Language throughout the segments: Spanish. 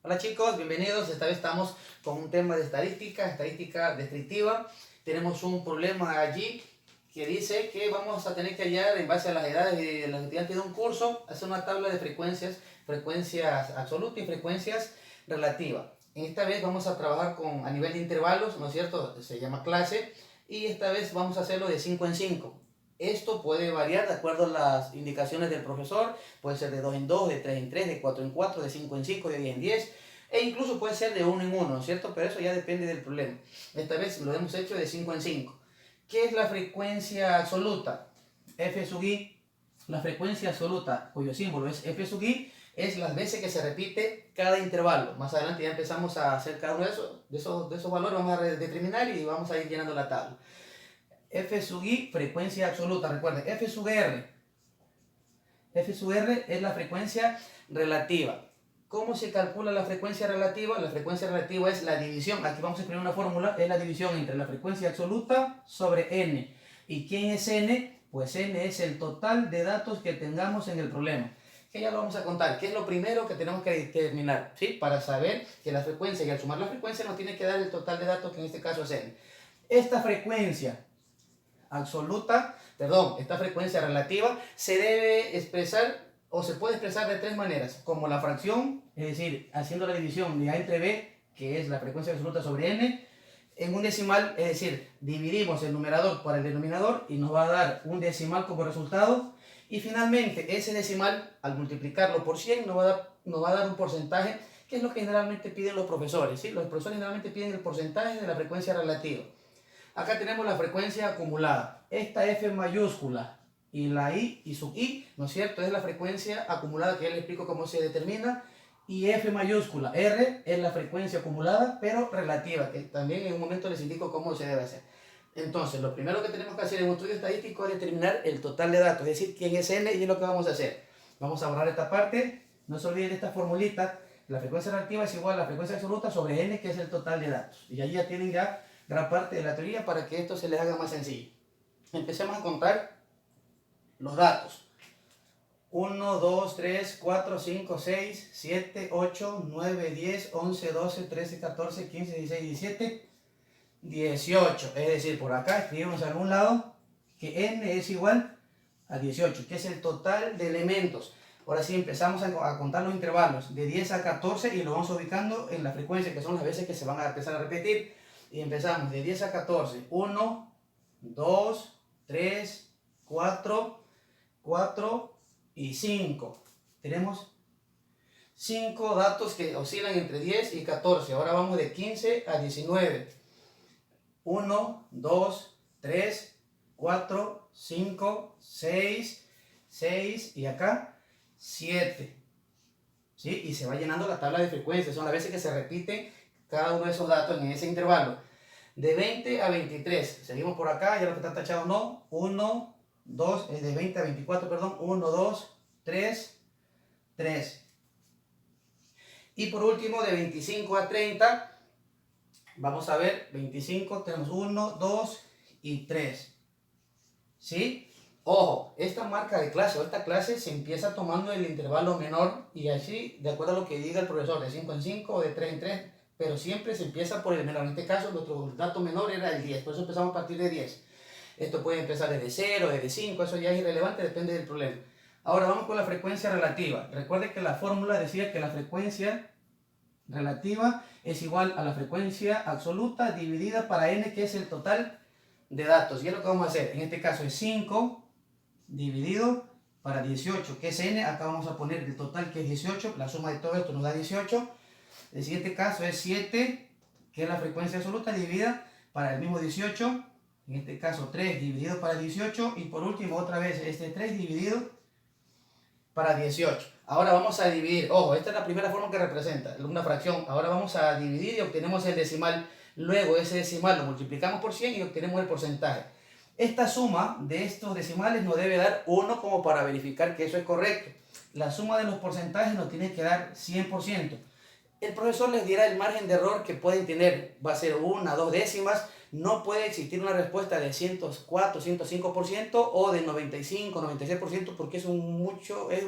Hola chicos, bienvenidos. Esta vez estamos con un tema de estadística descriptiva. Tenemos un problema allí que dice que vamos a tener que hallar en base a las edades de los estudiantes de un curso, hacer una tabla de frecuencias absolutas y frecuencias relativas. Esta vez vamos a trabajar a nivel de intervalos, ¿no es cierto? Se llama clase y esta vez vamos a hacerlo de 5 en 5. Esto puede variar de acuerdo a las indicaciones del profesor, puede ser de 2 en 2, de 3 en 3, de 4 en 4, de 5 en 5, de 10 en 10, e incluso puede ser de 1 en 1, ¿no es cierto? Pero eso ya depende del problema. Esta vez lo hemos hecho de 5 en 5. ¿Qué es la frecuencia absoluta? F sub i, la frecuencia absoluta, cuyo símbolo es F sub i, es las veces que se repite cada intervalo. Más adelante ya empezamos a hacer cada uno de esos valores, vamos a determinar y vamos a ir llenando la tabla. F sub i, frecuencia absoluta, recuerden, F sub r. F sub r es la frecuencia relativa. ¿Cómo se calcula la frecuencia relativa? La frecuencia relativa es la división, aquí vamos a escribir una fórmula, es la división entre la frecuencia absoluta sobre n. ¿Y quién es n? Pues n es el total de datos que tengamos en el problema. Que ya lo vamos a contar, que es lo primero que tenemos que determinar, ¿sí? Para saber que la frecuencia, y al sumar la frecuencia nos tiene que dar el total de datos, que en este caso es n. Esta frecuencia esta frecuencia relativa se debe expresar o se puede expresar de tres maneras, como la fracción, es decir, haciendo la división de A entre B, que es la frecuencia absoluta sobre n, en un decimal, es decir, dividimos el numerador por el denominador y nos va a dar un decimal como resultado, y finalmente ese decimal, al multiplicarlo por 100, nos va a dar un porcentaje, que es lo que generalmente piden los profesores, ¿sí? Los profesores generalmente piden el porcentaje de la frecuencia relativa. Acá tenemos la frecuencia acumulada. Esta F mayúscula y la I y sub I, ¿no es cierto? Es la frecuencia acumulada, que ya les explico cómo se determina. Y F mayúscula, R, es la frecuencia acumulada, pero relativa, que también en un momento les indico cómo se debe hacer. Entonces, lo primero que tenemos que hacer en un estudio estadístico es determinar el total de datos, es decir, quién es N, y es lo que vamos a hacer. Vamos a borrar esta parte. No se olviden esta formulita. La frecuencia relativa es igual a la frecuencia absoluta sobre N, que es el total de datos. Y ahí ya tienen gran parte de la teoría para que esto se les haga más sencillo. Empecemos a contar los datos. 1, 2, 3, 4, 5, 6, 7, 8, 9, 10, 11, 12, 13, 14, 15, 16, 17, 18. Es decir, por acá escribimos a algún lado que n es igual a 18, que es el total de elementos. Ahora sí empezamos a contar los intervalos de 10 a 14 y lo vamos ubicando en la frecuencia, que son las veces que se van a empezar a repetir. Y empezamos de 10 a 14. 1, 2, 3, 4, 4 y 5. Tenemos 5 datos que oscilan entre 10 y 14. Ahora vamos de 15 a 19. 1, 2, 3, 4, 5, 6, 6 y acá 7. ¿Sí? Y se va llenando la tabla de frecuencias. Son las veces que se repiten cada uno de esos datos en ese intervalo. De 20 a 23. Seguimos por acá, ya lo que está tachado no. 1, 2, es de 20 a 24, perdón. 1, 2, 3, 3. Y por último, de 25 a 30, vamos a ver, 25, tenemos 1, 2 y 3. ¿Sí? Ojo, esta marca de clase o esta clase se empieza tomando el intervalo menor y así, de acuerdo a lo que diga el profesor, de 5 en 5 o de 3 en 3, pero siempre se empieza por el menor. En este caso, nuestro dato menor era el 10, por eso empezamos a partir de 10. Esto puede empezar desde 0, desde 5, eso ya es irrelevante, depende del problema. Ahora vamos con la frecuencia relativa. Recuerden que la fórmula decía que la frecuencia relativa es igual a la frecuencia absoluta dividida para n, que es el total de datos. Y es lo que vamos a hacer. En este caso es 5 dividido para 18, que es n. Acá vamos a poner el total, que es 18. La suma de todo esto nos da 18. El siguiente caso es 7, que es la frecuencia absoluta dividida para el mismo 18. En este caso 3 dividido para 18. Y por último otra vez este 3 dividido para 18. Ahora vamos a dividir. Ojo, esta es la primera forma que representa una fracción. Ahora vamos a dividir y obtenemos el decimal. Luego ese decimal lo multiplicamos por 100 y obtenemos el porcentaje. Esta suma de estos decimales nos debe dar 1 como para verificar que eso es correcto. La suma de los porcentajes nos tiene que dar 100%. El profesor les dirá el margen de error que pueden tener. Va a ser 1, 2 décimas. No puede existir una respuesta de 104, 105% o de 95, 96% porque es un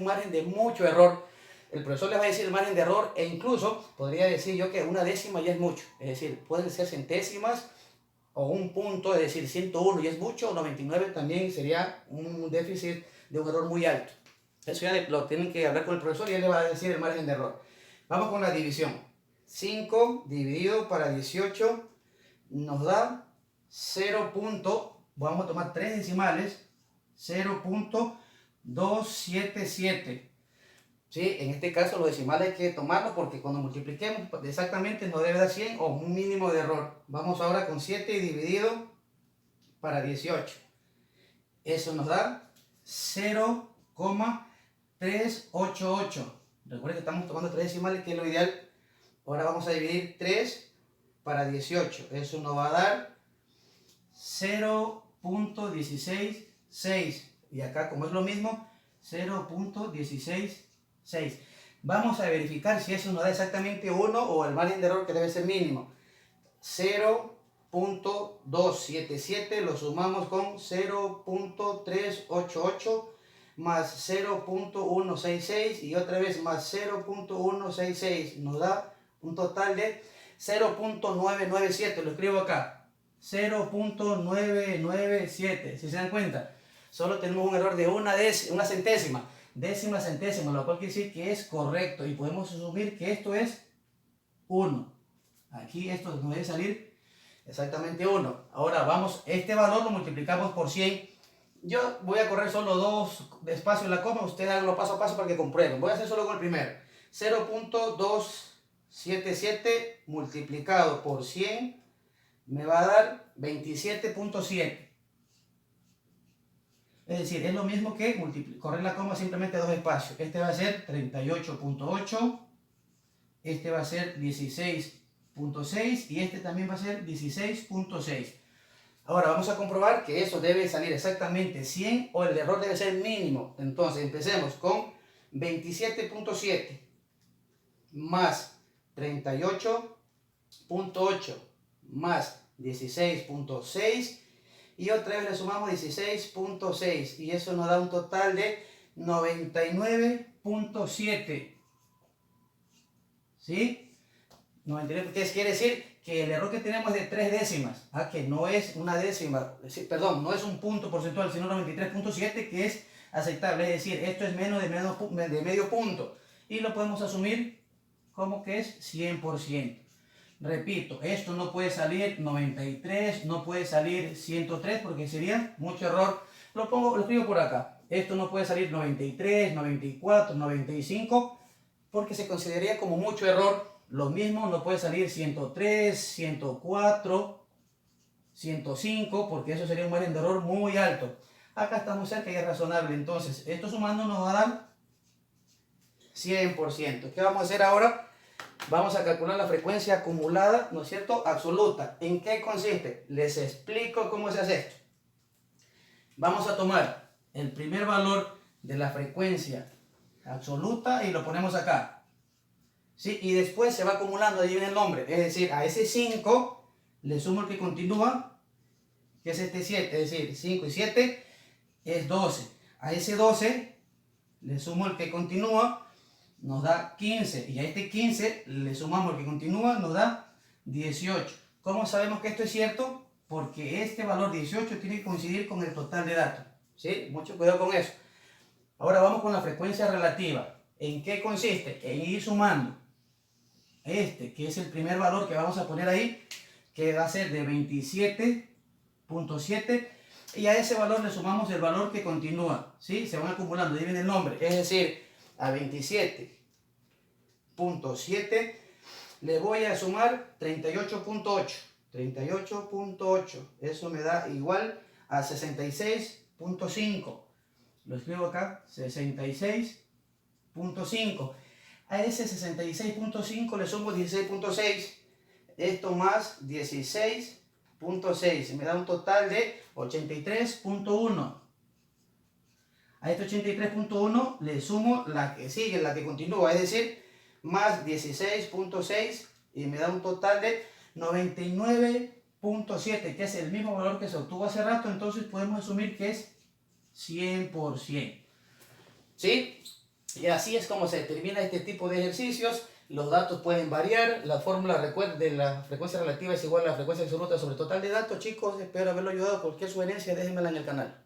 margen de mucho error. el profesor les va a decir el margen de error e incluso podría decir yo que una décima ya es mucho. Es decir, pueden ser centésimas o un punto, es decir, 101 ya es mucho, o 99 también sería un déficit de un error muy alto. Eso ya lo tienen que hablar con el profesor y él le va a decir el margen de error. Vamos con la división. 5 dividido para 18 nos da 0. Vamos a tomar 3 decimales, 0.277. ¿Sí? En este caso los decimales hay que tomarlos porque cuando multipliquemos exactamente nos debe dar 100 o un mínimo de error. Vamos ahora con 7 dividido para 18. Eso nos da 0,388. Recuerden que estamos tomando 3 decimales, que es lo ideal. Ahora vamos a dividir 3 para 18. Eso nos va a dar 0.166. Y acá, como es lo mismo, 0.166. Vamos a verificar si eso nos da exactamente 1 o el margen de error que debe ser mínimo. 0.277 lo sumamos con 0.388 más 0.166 y otra vez más 0.166 nos da un total de 0.997. Lo escribo acá, 0.997. Si se dan cuenta, solo tenemos un error de una centésima, centésima, lo cual quiere decir que es correcto y podemos asumir que esto es 1. Aquí esto nos debe salir exactamente 1. Ahora vamos, este valor lo multiplicamos por 100. Yo voy a correr solo 2 espacios en la coma, ustedes háganlo paso a paso para que comprueben. Voy a hacer solo con el primero. 0.277 multiplicado por 100 me va a dar 27.7. Es decir, es lo mismo que correr la coma simplemente 2 espacios. Este va a ser 38.8, este va a ser 16.6 y este también va a ser 16.6. Ahora vamos a comprobar que eso debe salir exactamente 100 o el error debe ser mínimo. Entonces empecemos con 27.7 más 38.8 más 16.6 y otra vez le sumamos 16.6 y eso nos da un total de 99.7. ¿Sí? 99, ¿qué quiere decir? Que el error que tenemos es de 3 décimas, que no es una décima, perdón, no es un punto porcentual, sino 93.7, que es aceptable, es decir, esto es menos de medio punto y lo podemos asumir como que es 100%. Repito, esto no puede salir 93, no puede salir 103 porque sería mucho error. Lo escribo por acá. Esto no puede salir 93, 94, 95 porque se consideraría como mucho error. Lo mismo no puede salir 103, 104, 105 porque eso sería un margen de error muy alto. Acá estamos cerca y es razonable. Entonces, esto sumando nos va a dar 100%. ¿Qué vamos a hacer ahora? Vamos a calcular la frecuencia acumulada, ¿no es cierto? Absoluta. ¿En qué consiste? Les explico cómo se hace esto. Vamos a tomar el primer valor de la frecuencia absoluta y lo ponemos acá. ¿Sí? Y después se va acumulando, ahí viene el nombre. Es decir, a ese 5 le sumo el que continúa, que es este 7. Es decir, 5 y 7 es 12. A ese 12 le sumo el que continúa, nos da 15 y a este 15 le sumamos el que continúa, nos da 18. ¿Cómo sabemos que esto es cierto? Porque este valor 18 tiene que coincidir con el total de datos. ¿Sí? Mucho cuidado con eso. Ahora vamos con la frecuencia relativa. ¿En qué consiste? En ir sumando este, que es el primer valor que vamos a poner ahí, que va a ser de 27.7 y a ese valor le sumamos el valor que continúa. ¿Sí? Se van acumulando, ahí viene el nombre. Es decir, a 27.7 le voy a sumar 38.8. 38.8. Eso me da igual a 66.5. Lo escribo acá, 66.5. A ese 66.5 le sumo 16.6. Esto más 16.6. Me da un total de 83.1. A este 83.1 le sumo la que sigue, la que continúa, es decir, más 16.6 y me da un total de 99.7, que es el mismo valor que se obtuvo hace rato, entonces podemos asumir que es 100%. ¿Sí? Y así es como se determina este tipo de ejercicios. Los datos pueden variar. La fórmula de la frecuencia relativa es igual a la frecuencia absoluta sobre total de datos. Chicos, espero haberlo ayudado. Cualquier sugerencia déjenmela en el canal.